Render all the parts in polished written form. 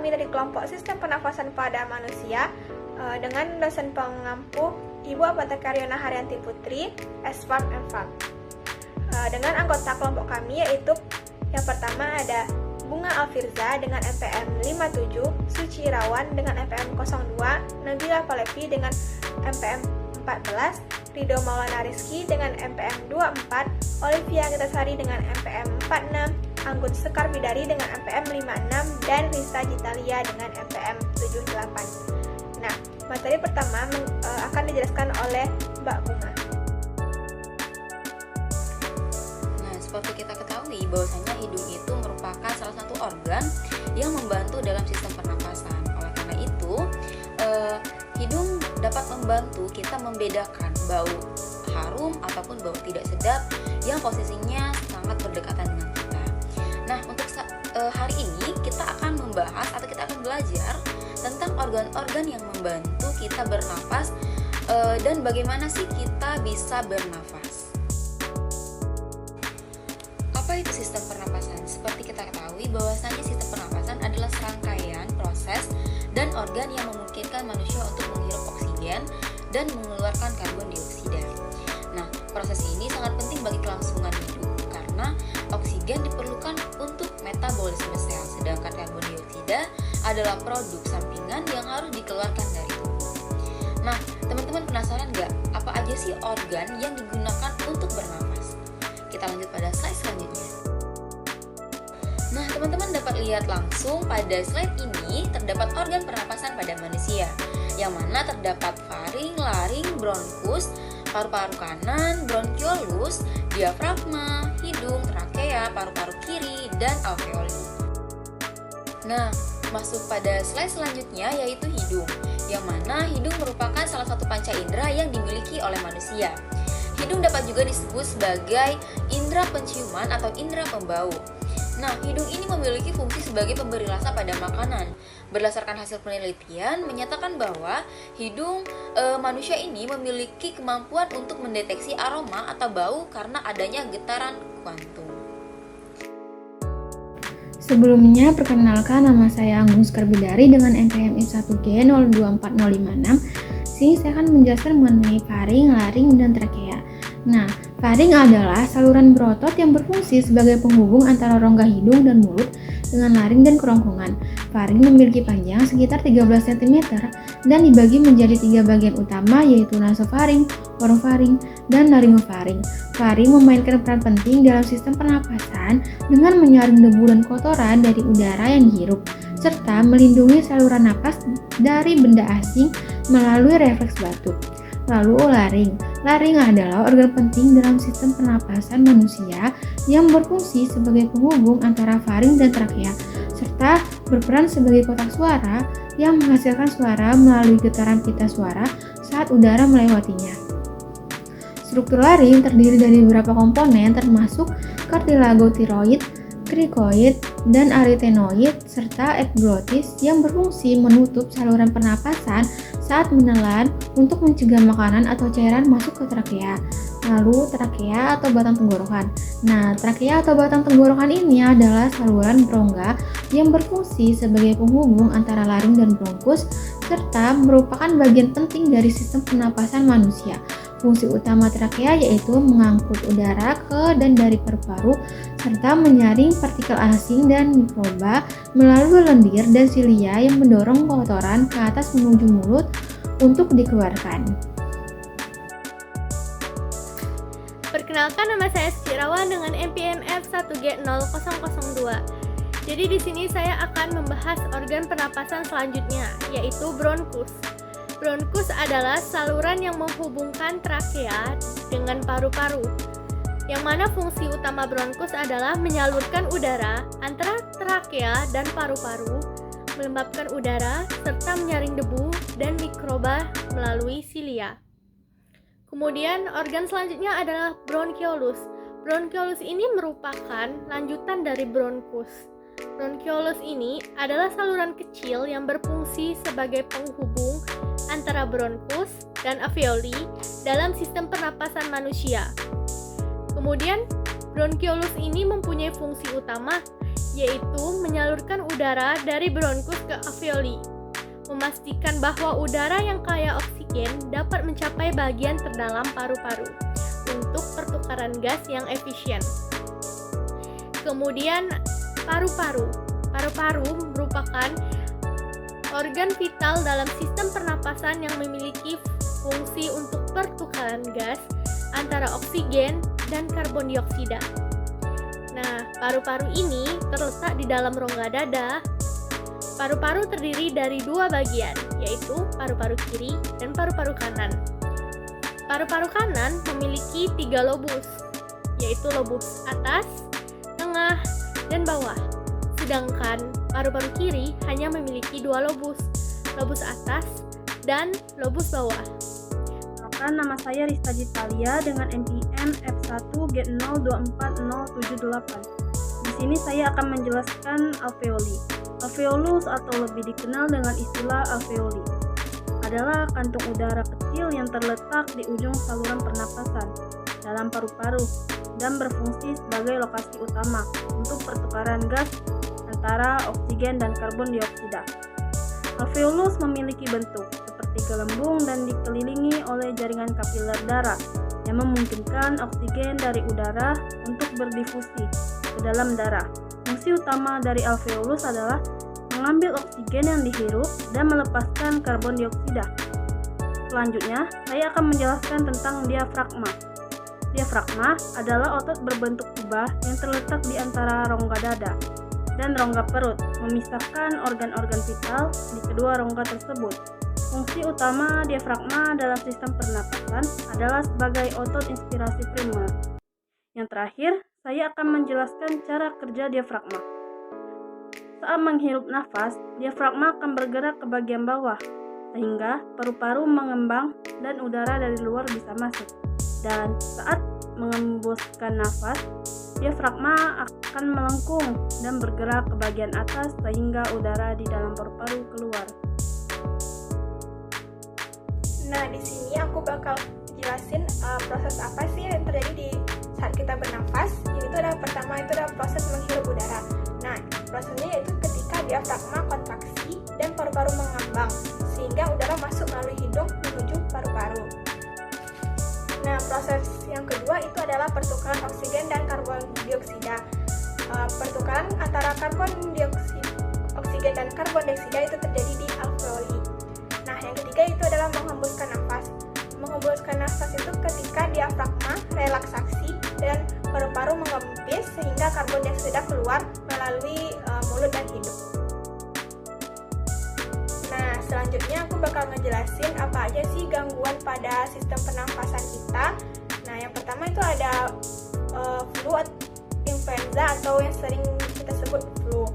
kami dari kelompok Sistem Pernafasan pada Manusia dengan dosen pengampu Ibu Apoteker Yona Haryanti Putri, S.Farm M.Farm. Dengan anggota kelompok kami yaitu yang pertama ada Bunga Alfirza dengan MPM 57, Suci Irawan dengan MPM 02, Nabila Palevi dengan MPM 14, Rido Maulana Rizky dengan MPM 24, Olivia Gitasari dengan MPM 46, Anggun Sekar Bidari dengan MPM 56, dan Rista Jitalia dengan MPM 78. Nah, materi pertama akan dijelaskan oleh Mbak Bunga. Nah, seperti kita ketahui bahwasanya hidung itu merupakan salah satu organ yang membantu dalam sistem pernapasan. Oleh karena itu, hidung dapat membantu kita membedakan bau harum ataupun bau tidak sedap yang posisinya sangat berdekatan dengan kita. Nah, untuk hari ini kita akan membahas atau kita akan belajar tentang organ-organ yang membantu kita bernapas dan bagaimana sih kita bisa bernafas. Apa itu sistem pernapasan? Seperti kita ketahui bahwasanya sistem pernapasan adalah serangkaian proses dan organ yang memungkinkan manusia untuk menghirup oksigen dan mengeluarkan karbon dioksida. Nah, proses ini sangat penting bagi kelangsungan hidup karena oksigen diperlukan untuk metabolisme sel, sedangkan karbon dioksida adalah produk sampingan yang harus dikeluarkan dari tubuh. Nah, teman-teman penasaran nggak apa aja sih organ yang digunakan untuk bernapas? Kita lanjut pada slide selanjutnya. Nah, teman-teman dapat lihat langsung pada slide ini terdapat organ pernapasan pada manusia, yang mana terdapat faring, laring, bronkus, paru-paru kanan, bronkiolus, diafragma, hidung, trakea, paru-paru kiri, dan alveoli. Nah, masuk pada slide selanjutnya yaitu hidung, yang mana hidung merupakan salah satu panca indera yang dimiliki oleh manusia. Hidung dapat juga disebut sebagai indera penciuman atau indera pembau. Nah, hidung ini memiliki fungsi sebagai pemberi rasa pada makanan. Berdasarkan hasil penelitian menyatakan bahwa hidung manusia ini memiliki kemampuan untuk mendeteksi aroma atau bau karena adanya getaran kuantum. Sebelumnya, perkenalkan nama saya Anggun Sekar Bidari dengan NPM I1G 024056. Sini saya akan menjelaskan mengenai faring, laring, dan trakea. Nah, faring adalah saluran berotot yang berfungsi sebagai penghubung antara rongga hidung dan mulut dengan laring dan kerongkongan. Faring memiliki panjang sekitar 13 cm dan dibagi menjadi 3 bagian utama yaitu nasofaring, orofaring, dan laringofaring. Faring memainkan peran penting dalam sistem pernapasan dengan menyaring debu dan kotoran dari udara yang dihirup, serta melindungi saluran napas dari benda asing melalui refleks batuk. Lalu laring. Laring adalah organ penting dalam sistem pernapasan manusia yang berfungsi sebagai penghubung antara faring dan trakea, serta berperan sebagai kotak suara yang menghasilkan suara melalui getaran pita suara saat udara melewatinya. Struktur laring terdiri dari beberapa komponen termasuk kartilago tiroid, krikoid, dan arytenoid, serta epiglottis yang berfungsi menutup saluran pernapasan saat menelan untuk mencegah makanan atau cairan masuk ke trakea. Lalu trakea atau batang tenggorokan. Nah, trakea atau batang tenggorokan ini adalah saluran berongga yang berfungsi sebagai penghubung antara laring dan bronkus, serta merupakan bagian penting dari sistem pernapasan manusia. Fungsi utama trakea yaitu mengangkut udara ke dan dari paru-paru, serta menyaring partikel asing dan mikroba melalui lendir dan silia yang mendorong kotoran ke atas menuju mulut untuk dikeluarkan. Perkenalkan, nama saya Suci Irawan dengan NPM F1G0002. Jadi di sini saya akan membahas organ pernapasan selanjutnya, yaitu bronkus. Bronkus adalah saluran yang menghubungkan trakea dengan paru-paru, yang mana fungsi utama bronkus adalah menyalurkan udara antara trakea dan paru-paru, melembabkan udara, serta menyaring debu dan mikroba melalui silia. Kemudian organ selanjutnya adalah bronkiolus. Bronkiolus ini merupakan lanjutan dari bronkus. Bronkiolus ini adalah saluran kecil yang berfungsi sebagai penghubung antara bronkus dan alveoli dalam sistem pernapasan manusia. Kemudian, bronkiolus ini mempunyai fungsi utama yaitu menyalurkan udara dari bronkus ke alveoli, memastikan bahwa udara yang kaya oksigen dapat mencapai bagian terdalam paru-paru untuk pertukaran gas yang efisien. Kemudian paru-paru. Paru-paru merupakan organ vital dalam sistem pernapasan yang memiliki fungsi untuk pertukaran gas antara oksigen dan karbon dioksida. Nah, paru-paru ini terletak di dalam rongga dada. Paru-paru terdiri dari dua bagian, yaitu paru-paru kiri dan paru-paru kanan. Paru-paru kanan memiliki 3 lobus, yaitu lobus atas, tengah, dan bawah. Sedangkan paru-paru kiri hanya memiliki 2 lobus, lobus atas dan lobus bawah. Nama saya Rista Jitalia dengan NPM F1G0240078. Di sini saya akan menjelaskan alveoli. Alveolus atau lebih dikenal dengan istilah alveoli adalah kantung udara kecil yang terletak di ujung saluran pernapasan dalam paru-paru dan berfungsi sebagai lokasi utama untuk pertukaran gas antara oksigen dan karbon dioksida. Alveolus memiliki bentuk seperti gelembung dan dikelilingi oleh jaringan kapiler darah yang memungkinkan oksigen dari udara untuk berdifusi ke dalam darah. Fungsi utama dari alveolus adalah mengambil oksigen yang dihirup dan melepaskan karbon dioksida. Selanjutnya, saya akan menjelaskan tentang diafragma. Diafragma adalah otot berbentuk kubah yang terletak di antara rongga dada dan rongga perut, memisahkan organ-organ vital di kedua rongga tersebut. Fungsi utama diafragma dalam sistem pernapasan adalah sebagai otot inspirasi primer. Yang terakhir, saya akan menjelaskan cara kerja diafragma. Saat menghirup nafas, diafragma akan bergerak ke bagian bawah, sehingga paru-paru mengembang dan udara dari luar bisa masuk. Dan saat mengembuskan nafas, diafragma akan melengkung dan bergerak ke bagian atas sehingga udara di dalam paru-paru keluar. Nah, di sini aku bakal jelasin proses apa sih yang terjadi di saat kita bernafas. Itu adalah pertama itu adalah proses menghirup udara. Nah, prosesnya yaitu ketika diafragma kontraksi dan paru-paru mengembang sehingga udara masuk melalui hidung menuju paru-paru. Nah, proses yang kedua itu adalah pertukaran oksigen dan karbon dioksida. Pertukaran antara oksigen dan karbon dioksida itu terjadi di alveoli. Nah, yang ketiga itu adalah menghembuskan nafas. Menghembuskan nafas itu ketika diafragma relaksasi dan paru-paru mengempis sehingga karbon dioksida keluar melalui mulut dan hidung. Nah, selanjutnya aku bakal ngejelasin apa aja sih gangguan pada sistem pernafasan kita. Nah, yang pertama itu ada flu influenza atau yang sering kita sebut flu.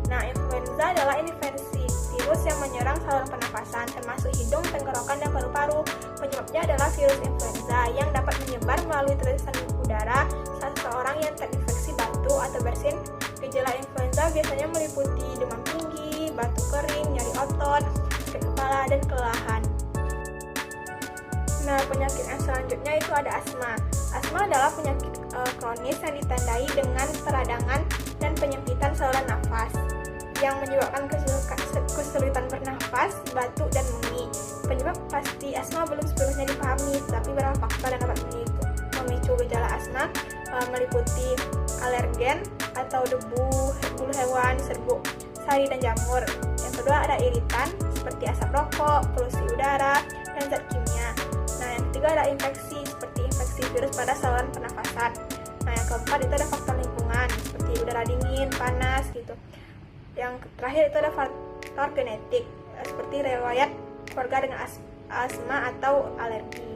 Nah, influenza adalah infeksi virus yang menyerang saluran pernafasan termasuk hidung, tenggorokan, dan paru-paru. Penyebabnya adalah virus influenza yang dapat menyebar melalui tetesan udara saat seseorang yang terinfeksi batuk atau bersin. Gejala influenza biasanya meliputi demam tinggi, batuk kering, nyeri otot, sakit kepala, dan kelelahan. Nah, penyakit yang selanjutnya itu ada asma. Asma adalah penyakit kronis yang ditandai dengan peradangan dan penyempitan saluran nafas yang menyebabkan kesulitan bernafas, batuk, dan mengi. Penyebab pasti asma belum sepenuhnya dipahami, tapi beberapa faktor yang dapat memicu gejala asma meliputi alergen atau debu, bulu hewan, serbuk, sari, dan jamur. Yang kedua ada iritan seperti asap rokok, polusi udara, dan zat kimia. Nah, yang ketiga ada infeksi seperti infeksi virus pada saluran pernafasan. Nah, yang keempat itu ada faktor lingkungan seperti udara dingin, panas gitu. Yang terakhir itu ada faktor genetik seperti riwayat keluarga dengan asma atau alergi.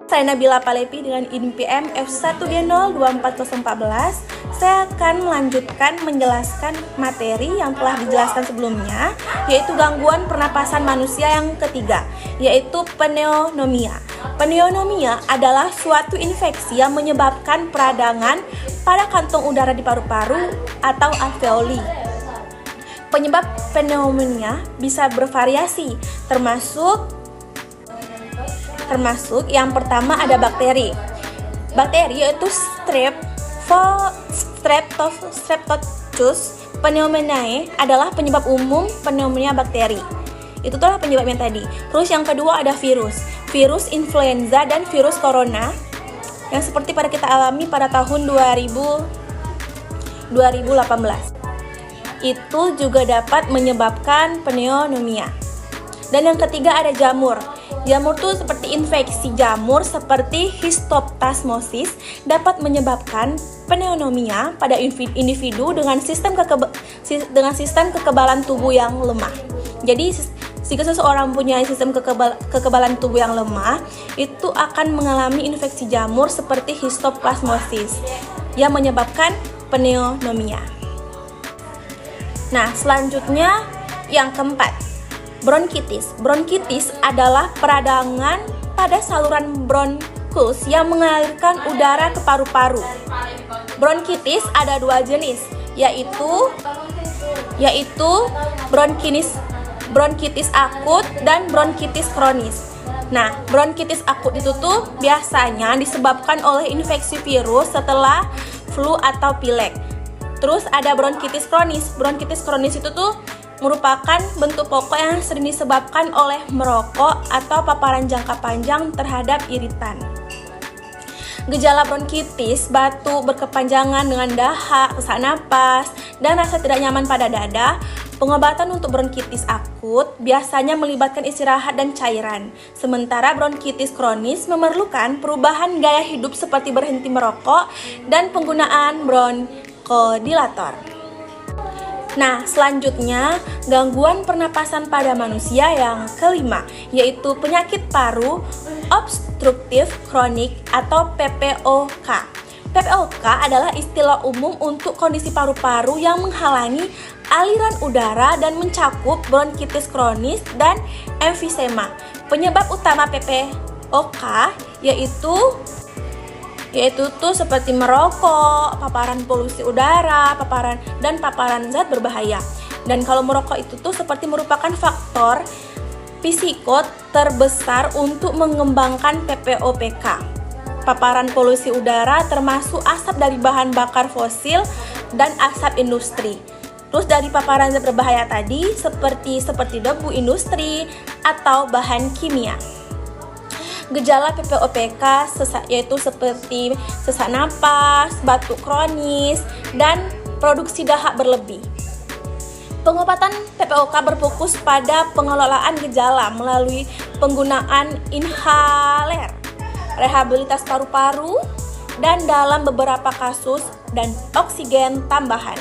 Saya Nabila Palepi dengan NPM F1G0240014. Saya akan melanjutkan menjelaskan materi yang telah dijelaskan sebelumnya, yaitu gangguan pernapasan manusia yang ketiga, yaitu pneumonia. Pneumonia adalah suatu infeksi yang menyebabkan peradangan pada kantung udara di paru-paru atau alveoli. Penyebab pneumonia bisa bervariasi, termasuk yang pertama ada bakteri. Bakteri yaitu Streptococcus pneumoniae adalah penyebab umum pneumonia bakteri. Itu adalah penyebabnya tadi. Terus yang kedua ada virus influenza dan virus corona yang seperti pada kita alami pada tahun 2018. Itu juga dapat menyebabkan pneumonia. Dan yang ketiga ada jamur. Jamur tuh seperti infeksi jamur seperti histoplasmosis dapat menyebabkan pneumonia pada individu dengan sistem kekebalan tubuh yang lemah. Jadi jika seseorang punya sistem kekebalan tubuh yang lemah, itu akan mengalami infeksi jamur seperti histoplasmosis yang menyebabkan pneumonia. Nah, selanjutnya yang keempat, bronkitis. Bronkitis adalah peradangan pada saluran bronkus yang mengalirkan udara ke paru-paru. Bronkitis ada dua jenis, yaitu bronkitis akut dan bronkitis kronis. Nah, bronkitis akut itu tuh biasanya disebabkan oleh infeksi virus setelah flu atau pilek. Terus ada bronkitis kronis. Bronkitis kronis itu tuh merupakan bentuk pokok yang sering disebabkan oleh merokok atau paparan jangka panjang terhadap iritan. Gejala bronkitis, batuk berkepanjangan dengan dahak, sesak napas, dan rasa tidak nyaman pada dada. Pengobatan untuk bronkitis akut biasanya melibatkan istirahat dan cairan. Sementara bronkitis kronis memerlukan perubahan gaya hidup seperti berhenti merokok dan penggunaan bronchodilator. Nah, selanjutnya gangguan pernapasan pada manusia yang kelima, yaitu penyakit paru obstruktif kronik atau PPOK. PPOK adalah istilah umum untuk kondisi paru-paru yang menghalangi aliran udara dan mencakup bronkitis kronis dan emfisema. Penyebab utama PPOK yaitu seperti merokok, paparan polusi udara, paparan zat berbahaya. Dan kalau merokok itu tuh seperti merupakan faktor risiko terbesar untuk mengembangkan PPOPK. Paparan polusi udara termasuk asap dari bahan bakar fosil dan asap industri. Terus dari paparan zat berbahaya tadi seperti debu industri atau bahan kimia. Gejala PPOPK yaitu seperti sesak napas, batuk kronis, dan produksi dahak berlebih. Pengobatan PPOK berfokus pada pengelolaan gejala melalui penggunaan inhaler, rehabilitas paru-paru, dan dalam beberapa kasus dan oksigen tambahan.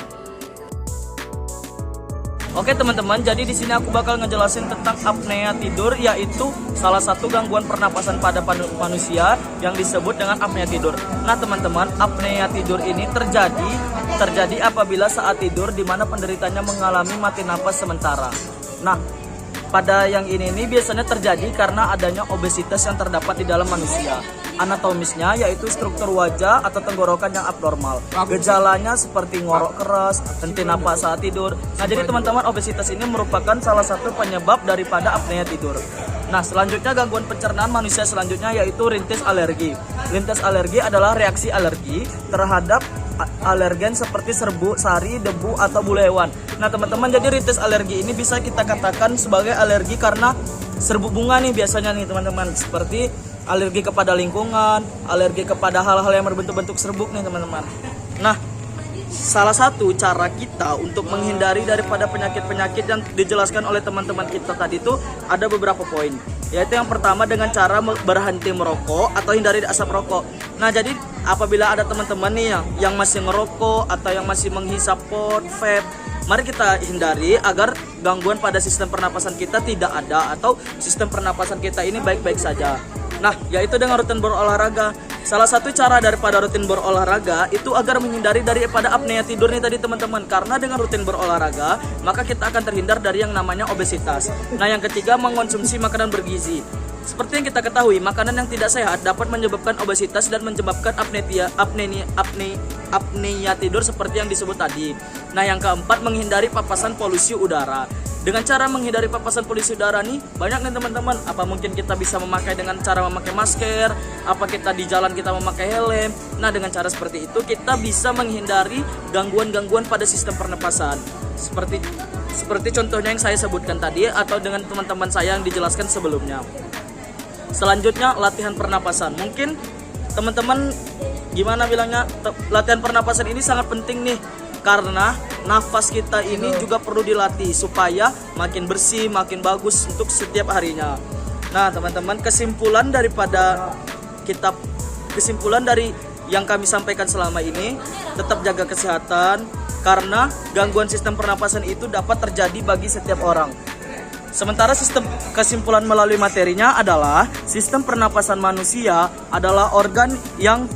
Oke teman-teman, jadi di sini aku bakal ngejelasin tentang apnea tidur, yaitu salah satu gangguan pernapasan pada manusia yang disebut dengan apnea tidur. Nah teman-teman, apnea tidur ini terjadi apabila saat tidur di mana penderitanya mengalami mati napas sementara. Nah, pada yang ini biasanya terjadi karena adanya obesitas yang terdapat di dalam manusia. Anatomisnya yaitu struktur wajah atau tenggorokan yang abnormal. Gejalanya seperti ngorok keras, henti napas saat tidur. Nah, jadi teman-teman, obesitas ini merupakan salah satu penyebab daripada apnea tidur. Nah, selanjutnya gangguan pencernaan manusia selanjutnya yaitu rintis alergi. Rintis alergi adalah reaksi alergi terhadap alergen seperti serbuk, sari, debu, atau bulu hewan. Nah teman-teman, jadi rintis alergi ini bisa kita katakan sebagai alergi karena serbuk bunga nih biasanya nih teman-teman. Seperti alergi kepada lingkungan, alergi kepada hal-hal yang berbentuk-bentuk serbuk nih teman-teman. Nah, salah satu cara kita untuk menghindari daripada penyakit-penyakit yang dijelaskan oleh teman-teman kita tadi itu ada beberapa poin. Yaitu yang pertama dengan cara berhenti merokok atau hindari asap rokok. Nah, jadi apabila ada teman-teman nih yang masih ngerokok atau yang masih menghisap pot, vape, mari kita hindari agar gangguan pada sistem pernapasan kita tidak ada atau sistem pernapasan kita ini baik-baik saja. Nah, yaitu dengan rutin berolahraga. Salah satu cara daripada rutin berolahraga itu agar menghindari daripada apnea tidur nih tadi teman-teman. Karena dengan rutin berolahraga, maka kita akan terhindar dari yang namanya obesitas. Nah, yang ketiga, mengonsumsi makanan bergizi. Seperti yang kita ketahui, makanan yang tidak sehat dapat menyebabkan obesitas dan menyebabkan apnea apnea tidur seperti yang disebut tadi. Nah, yang keempat, menghindari papasan polusi udara. Dengan cara menghindari papasan polusi udara nih, banyak nih teman-teman. Apa mungkin kita bisa memakai dengan cara memakai masker? Apa kita di jalan kita memakai helm? Nah, dengan cara seperti itu kita bisa menghindari gangguan-gangguan pada sistem pernapasan. Seperti contohnya yang saya sebutkan tadi, atau dengan teman-teman saya yang dijelaskan sebelumnya. Selanjutnya, latihan pernapasan. Mungkin teman-teman gimana bilangnya, latihan pernapasan ini sangat penting nih, karena nafas kita ini juga perlu dilatih supaya makin bersih, makin bagus untuk setiap harinya. Nah, teman-teman, kesimpulan dari yang kami sampaikan selama ini, tetap jaga kesehatan, karena gangguan sistem pernapasan itu dapat terjadi bagi setiap orang. Sementara kesimpulan melalui materinya adalah sistem pernapasan manusia adalah organ yang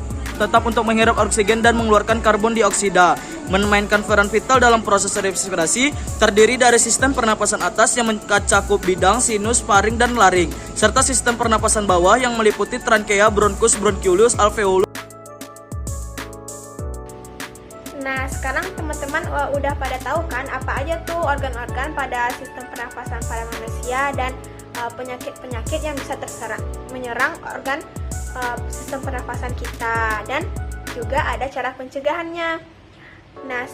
tetap untuk menghirup oksigen dan mengeluarkan karbon dioksida, memainkan peran vital dalam proses respirasi, terdiri dari sistem pernapasan atas yang mencakup bidang, sinus, faring, dan laring, serta sistem pernapasan bawah yang meliputi trankea, bronkus, bronkiolus, alveolus. Nah, sekarang teman-teman udah pada tahu kan apa aja tuh organ-organ pada sistem pernapasan pada manusia dan penyakit-penyakit yang bisa menyerang organ sistem pernapasan kita, dan juga ada cara pencegahannya. Nah,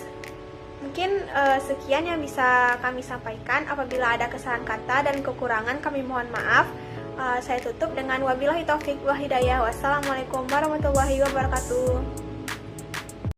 mungkin sekian yang bisa kami sampaikan. Apabila ada kesalahan kata dan kekurangan, kami mohon maaf. Saya tutup dengan wabillahi taufik wa hidayah. Wassalamualaikum warahmatullahi wabarakatuh.